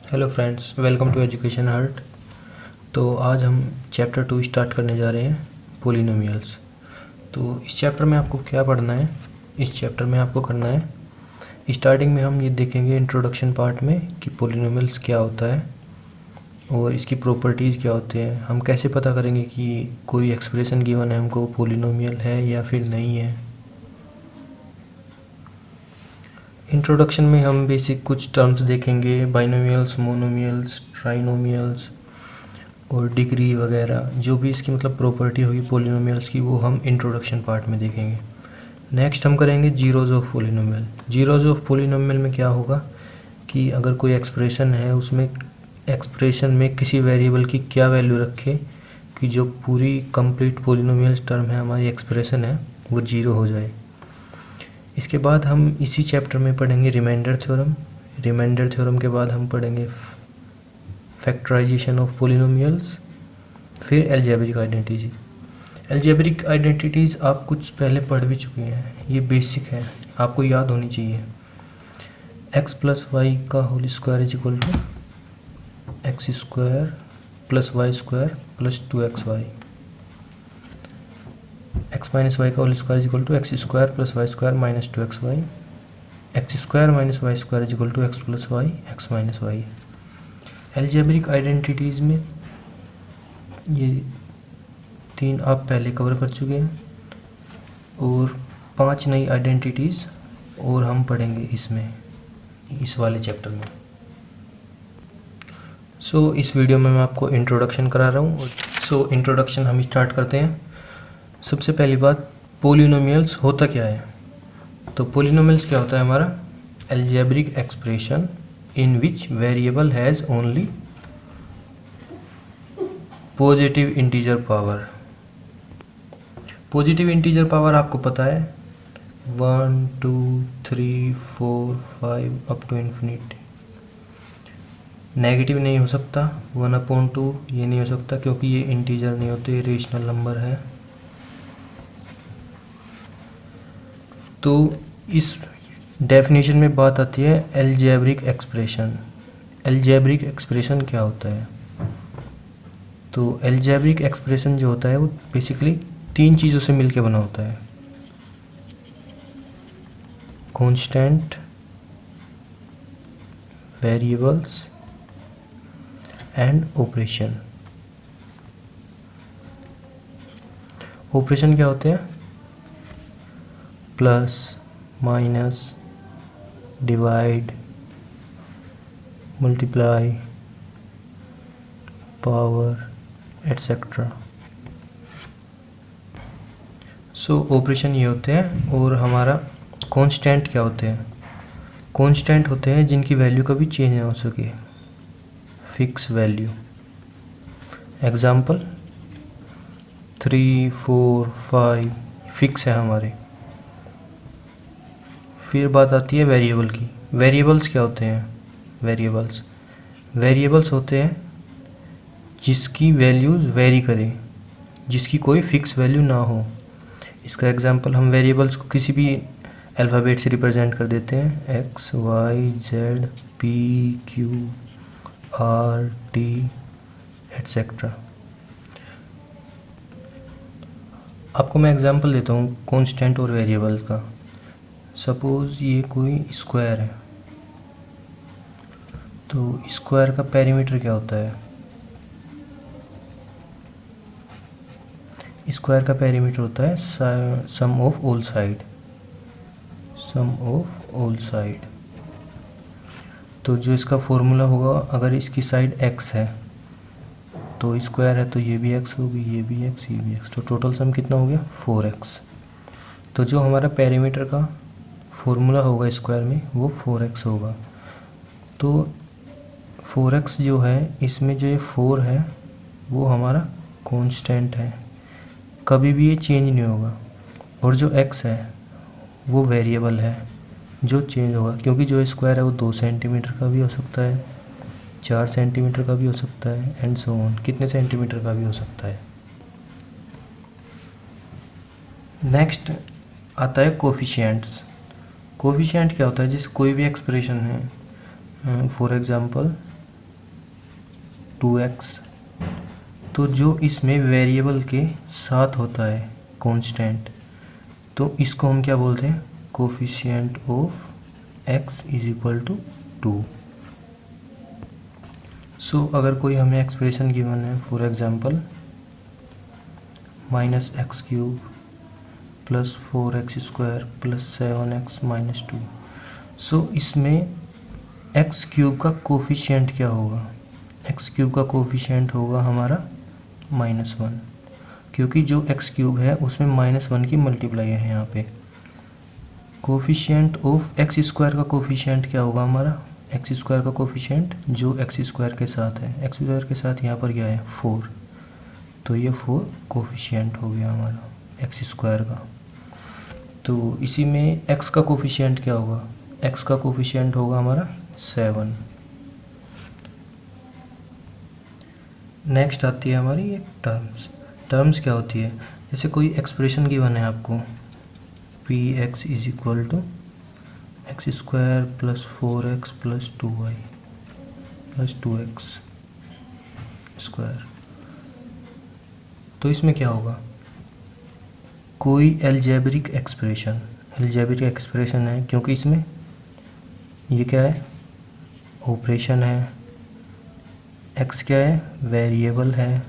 Hello friends, welcome to education hurt. तो आज हम चैप्टर 2 स्टार्ट करने जा रहे हैं, पोलिनोमियल्स। तो इस चैप्टर में आपको क्या पढ़ना है? इस चैप्टर में आपको करना है, स्टार्टिंग में हम ये देखेंगे इंट्रोडक्शन पार्ट में कि पोलिनोमियल्स क्या होता है और इसकी प्रॉपर्टीज़ क्या होते हैं। हम कैसे पता करेंगे कि कोई एक्सप्रेशन गिवन है हमको पोलिनोमियल है या फिर नहीं है। इंट्रोडक्शन में हम बेसिक कुछ टर्म्स देखेंगे, बाइनोमियल्स, मोनोमियल्स, ट्राइनोमियल्स और डिग्री वगैरह, जो भी इसकी मतलब प्रॉपर्टी होगी पोलिनोमियल्स की, वो हम इंट्रोडक्शन पार्ट में देखेंगे। नेक्स्ट हम करेंगे zeros of polynomial. Zeros of polynomial में क्या होगा कि अगर कोई एक्सप्रेशन है, उसमें एक्सप्रेशन में किसी वेरिएबल की क्या वैल्यू रखे कि जो पूरी कंप्लीट पोलिनोमियल्स टर्म है, हमारी एक्सप्रेशन है, वो जीरो हो जाए। इसके बाद हम इसी चैप्टर में पढ़ेंगे रिमाइंडर थ्योरम। रिमाइंडर थ्योरम के बाद हम पढ़ेंगे फैक्टराइजेशन ऑफ पोलिनोमियल्स, फिर अलजेब्रिक आइडेंटिटी। अलजेब्रिक आइडेंटिटीज़ आप कुछ पहले पढ़ भी चुके हैं, ये बेसिक है, आपको याद होनी चाहिए। x प्लस वाई का whole square is equal to x square plus y square plus 2xy। x minus y का whole square is equal to x square plus y square minus 2xy। X square minus Y square is equal to x plus y x minus y. Algebraic identities में ये 3 आप पहले cover कर चुके हैं और 5 नई आइडेंटिटीज़ और हम पढ़ेंगे इसमें, इस वाले चैप्टर में। इस वीडियो में मैं आपको इंट्रोडक्शन करा रहा हूँ। इंट्रोडक्शन हम स्टार्ट करते हैं। सबसे पहली बात, पोलिनोमियल्स होता क्या है? तो पोलिनोमियल्स क्या होता है हमारा? Algebraic expression in which variable has only positive integer power. Positive integer power आपको पता है 1 2 3 4 5 अप टू इन्फिनिटी। नेगेटिव नहीं हो सकता, 1/2 ये नहीं हो सकता क्योंकि ये इंटीजर नहीं होते, रेशनल नंबर है। तो इस डेफिनेशन में बात आती है अलजेब्रिक एक्सप्रेशन। अलजेब्रिक एक्सप्रेशन क्या होता है? तो अलजेब्रिक एक्सप्रेशन जो होता है वो बेसिकली 3 चीज़ों से मिलके बना होता है, constant, variables and operation. Operation क्या होते हैं? Plus, minus, divide, multiply, power etcetera. Operation ये होते हैं। और हमारा कांस्टेंट क्या होते हैं? कांस्टेंट होते हैं जिनकी वैल्यू कभी चेंज ना हो सके, फिक्स वैल्यू। एग्जाम्पल 3 4 5 फिक्स है हमारे। फिर बात आती है वेरिएबल की। वेरिएबल्स क्या होते हैं? वेरिएबल्स होते हैं जिसकी वैल्यूज़ वेरी करें, जिसकी कोई फिक्स वैल्यू ना हो। इसका एग्जांपल, हम वेरिएबल्स को किसी भी अल्फ़ाबेट से रिप्रेजेंट कर देते हैं, X Y Z P Q R T etcetera. आपको मैं एग्जांपल देता हूँ कांस्टेंट और वेरिएबल्स का। सपोज़ ये कोई स्क्वायर है, तो स्क्वायर का पेरीमीटर क्या होता है? स्क्वायर का पेरीमीटर होता है sum of all side, sum of all side. तो जो इसका फॉर्मूला होगा, अगर इसकी साइड x है तो स्क्वायर है तो ये भी x होगी, ये भी x, ये भी x, तो टोटल सम कितना हो गया? 4x। तो जो हमारा पेरीमीटर का फॉर्मूला होगा स्क्वायर में वो 4x होगा। तो 4x जो है, इसमें जो ये 4 है वो हमारा कांस्टेंट है, कभी भी ये चेंज नहीं होगा। और जो x है वो वेरिएबल है जो चेंज होगा, क्योंकि जो स्क्वायर है वो 2 सेंटीमीटर का भी हो सकता है, 4 सेंटीमीटर का भी हो सकता है, एंड सो ऑन, कितने सेंटीमीटर का भी हो सकता है। नेक्स्ट आता है कोफिशिएंट्स। कोफिशिएंट क्या होता है? जैसे कोई भी एक्सप्रेशन है, फॉर एग्जांपल 2x, तो जो इसमें वेरिएबल के साथ होता है कांस्टेंट, तो इसको हम क्या बोलते हैं, coefficient of x is equal to 2। So अगर कोई हमें एक्सप्रेशन गिवन है, for example -x³ + 4x² + 7x - 2, so इसमें x³ का कोफिशिएंट क्या होगा, x³ का कोफिशिएंट होगा हमारा -1, क्योंकि जो x³ है उसमें -1 की मल्टीप्लाई है यहाँ पे। कोफिशिएंट ऑफ x² का कोफिशिएंट क्या होगा हमारा, x² का कोफिशिएंट जो x² के साथ है, x² के साथ यहाँ पर क्या है 4, तो ये 4 कोफिशिएंट हो गया हमारा x² का। तो इसी में x का कोफिशिएंट क्या होगा, x का कोफिशिएंट होगा हमारा 7। नेक्स्ट आती है हमारी एक टर्म्स क्या होती है, जैसे कोई एक्सप्रेशन गिवन है आपको, px is equal to x² + 4x + 2y + 2x², तो इसमें क्या होगा, कोई एल्जेब्रिक एक्सप्रेशन है, क्योंकि इसमें ये क्या है, ऑपरेशन है, x क्या है, वेरिएबल है,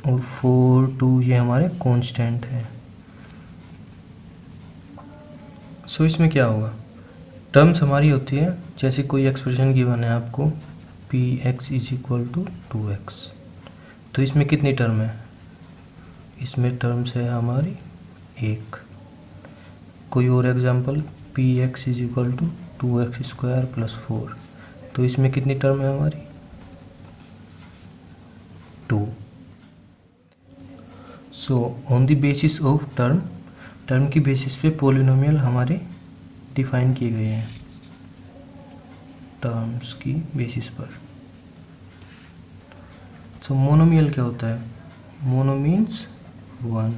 और 4 2 ये हमारे कांस्टेंट है। सो इसमें क्या होगा, टर्म्स हमारी होती है, जैसे कोई एक्सप्रेशन गिवन है आपको px is equal to 2x, तो इसमें कितनी टर्म है, इसमें टर्म्स है हमारी 1। कोई और example px is equal to 2x² + 4, तो इसमें कितनी टर्म है हमारी 2। So on the basis of term की बेसिस पे पॉलिनोमियल हमारे डिफाइन किए गए हैं, टर्म्स की बेसिस पर। सो मोनोमियल क्या होता है, मोनो मीन्स 1,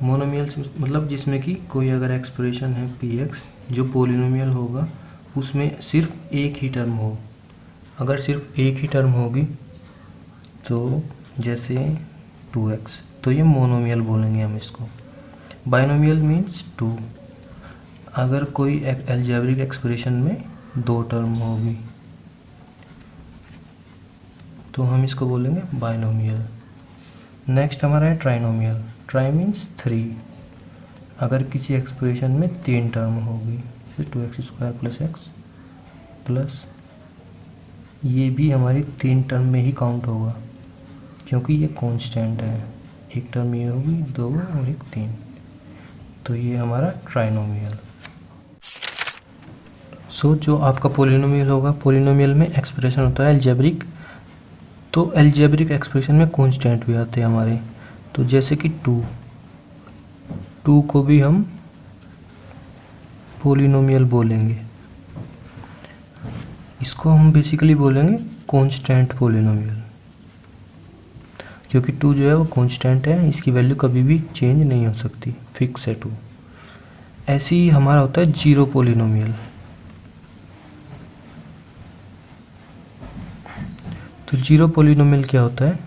मोनोमियल मतलब जिसमें कि कोई अगर एक्सप्रेशन है px जो पॉलिनोमियल होगा उसमें सिर्फ एक ही टर्म हो, अगर सिर्फ एक ही टर्म होगी तो जैसे 2x, तो ये मोनोमियल बोलेंगे हम इसको। बाइनोमियल मीन्स 2, अगर कोई अलजेब्रिक एक्सप्रेशन में 2 टर्म होगी तो हम इसको बोलेंगे बाइनोमियल। नेक्स्ट हमारा है ट्राइनोमियल, ट्राई मीन्स 3, अगर किसी एक्सप्रेशन में 3 टर्म होगी, जैसे 2x² + x प्लस ये भी हमारी 3 टर्म में ही काउंट होगा, क्योंकि ये कांस्टेंट है, एक टर्म ये होगी 2 और एक 3, तो ये हमारा ट्राइनोमियल। सो जो आपका पॉलिनोमियल होगा, पॉलिनोमियल में एक्सप्रेशन होता है अलजेब्रिक, तो अलजेब्रिक एक्सप्रेशन में कांस्टेंट भी आते हैं हमारे, तो जैसे कि 2 को भी हम पॉलिनोमियल बोलेंगे, इसको हम बेसिकली बोलेंगे कांस्टेंट पॉलिनोमियल, क्योंकि 2 जो है वो कांस्टेंट है, इसकी वैल्यू कभी भी चेंज नहीं हो सकती, फिक्स है 2। ऐसे ही हमारा होता है जीरो पॉलिनोमियल, तो जीरो पॉलिनोमियल क्या होता है,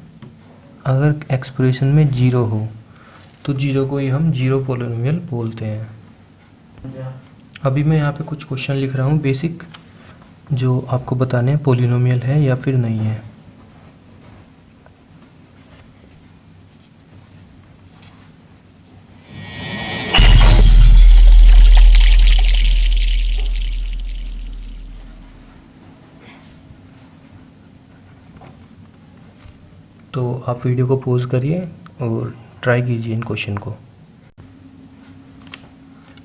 अगर एक्सप्रेशन में 0 हो तो 0 को ही हम जीरो पॉलिनोमियल बोलते हैं। अभी मैं यहाँ पे कुछ क्वेश्चन लिख रहा हूँ बेसिक, जो आपको बताने हैं पॉलिनोमियल है या फिर नहीं है। तो आप वीडियो को पॉज करिए और ट्राई कीजिए इन क्वेश्चन को।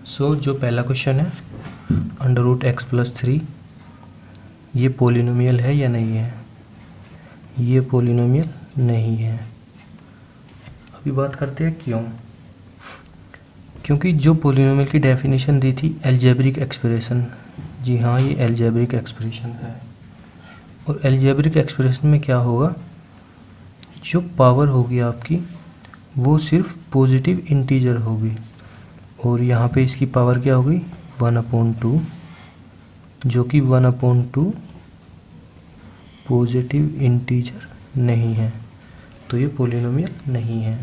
सो जो पहला क्वेश्चन है √x + 3, ये पॉलिनोमियल है या नहीं है, ये पॉलिनोमियल नहीं है। अभी बात करते हैं क्यों, क्योंकि जो पॉलिनोमियल की डेफिनेशन दी थी अलजेब्रिक एक्सप्रेशन, जी हाँ ये अलजेब्रिक एक्सप्रेशन है, और अलजेब्रिक एक्सप्रेशन में क्या होगा, जो पावर होगी आपकी वो सिर्फ पॉजिटिव इंटीजर होगी, और यहाँ पे इसकी पावर क्या होगी 1/2, जो कि 1/2 पॉजिटिव इंटीजर नहीं है, तो ये पॉलिनोमियल नहीं है।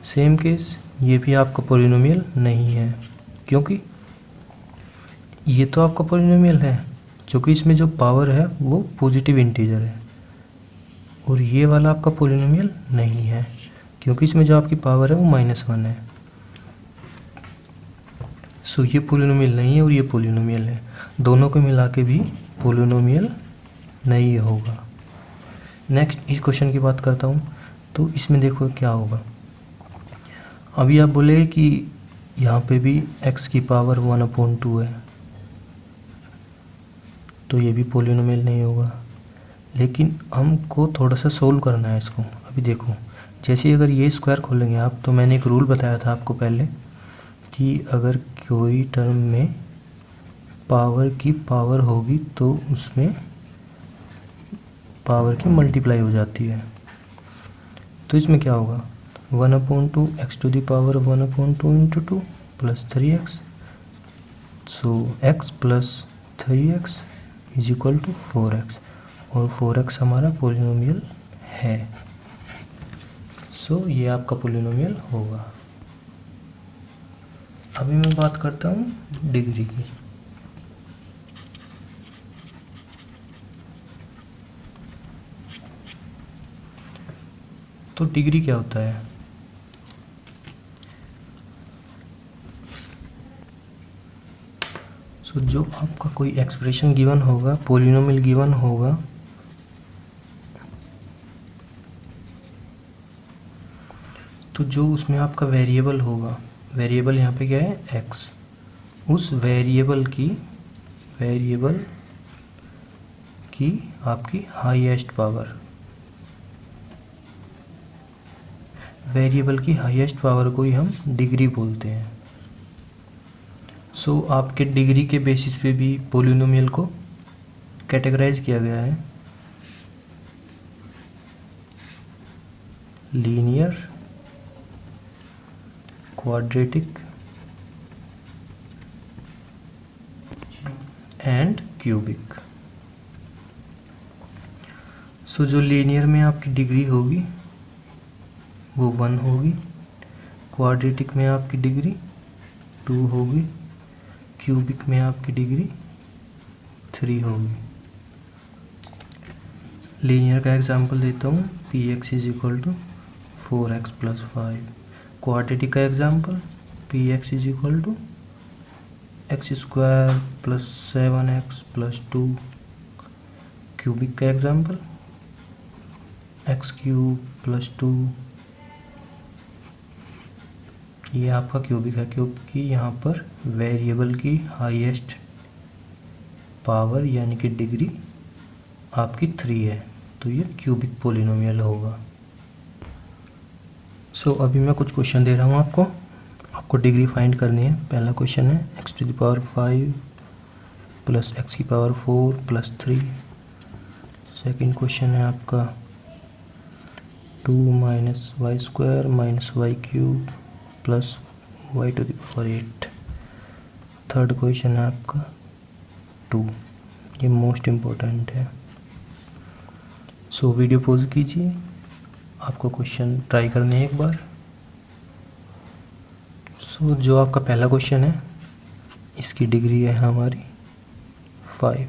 सेम केस ये भी आपका पॉलिनोमियल नहीं है, क्योंकि ये तो आपका पॉलिनोमियल है क्योंकि इसमें जो पावर है वो पॉजिटिव इंटीजर है, और ये वाला आपका पॉलिनोमियल नहीं है क्योंकि इसमें जो आपकी पावर है वो -1 है। सो ये पॉलिनोमियल नहीं है और ये पॉलिनोमियल है, दोनों को मिला के भी पॉलिनोमियल नहीं होगा। नेक्स्ट इस क्वेश्चन की बात करता हूँ, तो इसमें देखो क्या होगा। अभी आप बोले कि यहाँ पे भी x की पावर 1/2 है, तो ये भी पॉलिनोमियल नहीं होगा। लेकिन हमको थोड़ा सा सोल्व करना है इसको। अभी देखो, जैसे अगर ये स्क्वायर खोलेंगे आप, तो मैंने एक रूल बताया था आपको पहले कि अगर कोई टर्म में पावर की पावर होगी तो उसमें पावर की मल्टीप्लाई हो जाती है। तो इसमें क्या होगा, 1/2 x to the power 1/2 into 2 plus 3x। So x plus 3x is equal to 4x, और 4x हमारा पॉलिनोमियल है। सो ये आपका पॉलिनोमियल होगा। अभी मैं बात करता हूँ डिग्री की। तो डिग्री क्या होता है, सो जो आपका कोई एक्सप्रेशन गिवन होगा, पॉलिनोमियल गिवन होगा, तो जो उसमें आपका वेरिएबल होगा, वेरिएबल यहाँ पे क्या है x, उस वेरिएबल की आपकी हाईएस्ट पावर, वेरिएबल की हाईएस्ट पावर को ही हम डिग्री बोलते हैं। सो आपके डिग्री के बेसिस पे भी पॉलिनोमियल को कैटेगराइज किया गया है, लीनियर, क्वाड्रेटिक एंड क्यूबिक। सो जो लीनियर में आपकी डिग्री होगी वो 1 होगी, क्वाड्रेटिक में आपकी डिग्री 2 होगी, क्यूबिक में आपकी डिग्री 3 होगी। लीनियर का एग्जांपल देता हूँ, px is equal to 4x plus 5। Quadratic का example, px is equal to x square plus 7x plus 2। Cubic का एग्जांपल, x क्यूब प्लस 2। ये आपका क्यूबिक है क्योंकि यहाँ पर वेरिएबल की हाईएस्ट पावर यानी कि डिग्री आपकी 3 है, तो ये क्यूबिक पॉलिनोमियल होगा। सो अभी मैं कुछ क्वेश्चन दे रहा हूँ आपको डिग्री फाइंड करनी है। पहला क्वेश्चन है x to the power 5 plus x की पावर 4 प्लस 3। सेकेंड क्वेश्चन है आपका 2 minus Y square minus Y cube plus y to the power 8। Third question है आपका 2, ये मोस्ट इम्पोर्टेंट है। सो वीडियो पॉज कीजिए, आपको क्वेश्चन ट्राई करने हैं एक बार। सो जो आपका पहला क्वेश्चन है इसकी डिग्री है हमारी 5,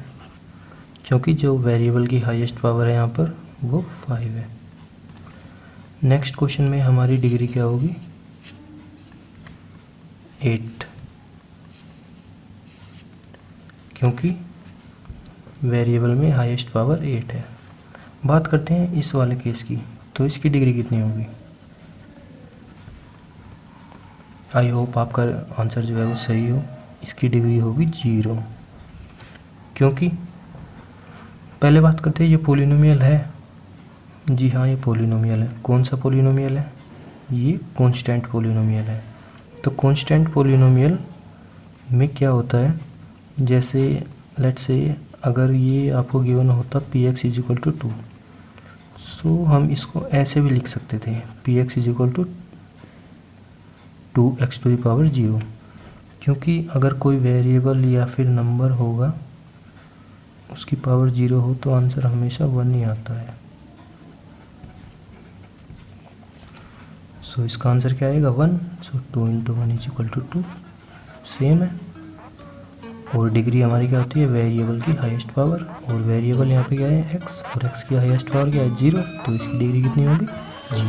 क्योंकि जो वेरिएबल की हाईएस्ट पावर है यहाँ पर वो 5 है। नेक्स्ट क्वेश्चन में हमारी डिग्री क्या होगी 8, क्योंकि वेरिएबल में हाईएस्ट पावर 8 है। बात करते हैं इस वाले केस की, तो इसकी डिग्री कितनी होगी। आई होप आपका आंसर जो है वो सही हो। इसकी डिग्री होगी 0, क्योंकि पहले बात करते हैं ये पॉलिनोमियल है। जी हाँ, ये पॉलिनोमियल है। कौन सा पॉलिनोमियल है, ये कांस्टेंट पॉलिनोमियल है। तो कांस्टेंट पॉलिनोमियल में क्या होता है, जैसे लेट्स से अगर ये आपको गिवन होता px is equal to 2, so हम इसको ऐसे भी लिख सकते थे px is equal to 2x to the power 0, क्योंकि अगर कोई वेरिएबल या फिर नंबर होगा उसकी पावर 0 हो तो आंसर हमेशा 1 ही आता है। सो इसका आंसर क्या आएगा 1। सो 2 × 1 = 2 सेम है। और डिग्री हमारी क्या होती है वेरिएबल की हाईएस्ट पावर, और वेरिएबल यहाँ पे क्या है x, और x की हाईएस्ट पावर क्या है 0, तो इसकी डिग्री कितनी होगी 0।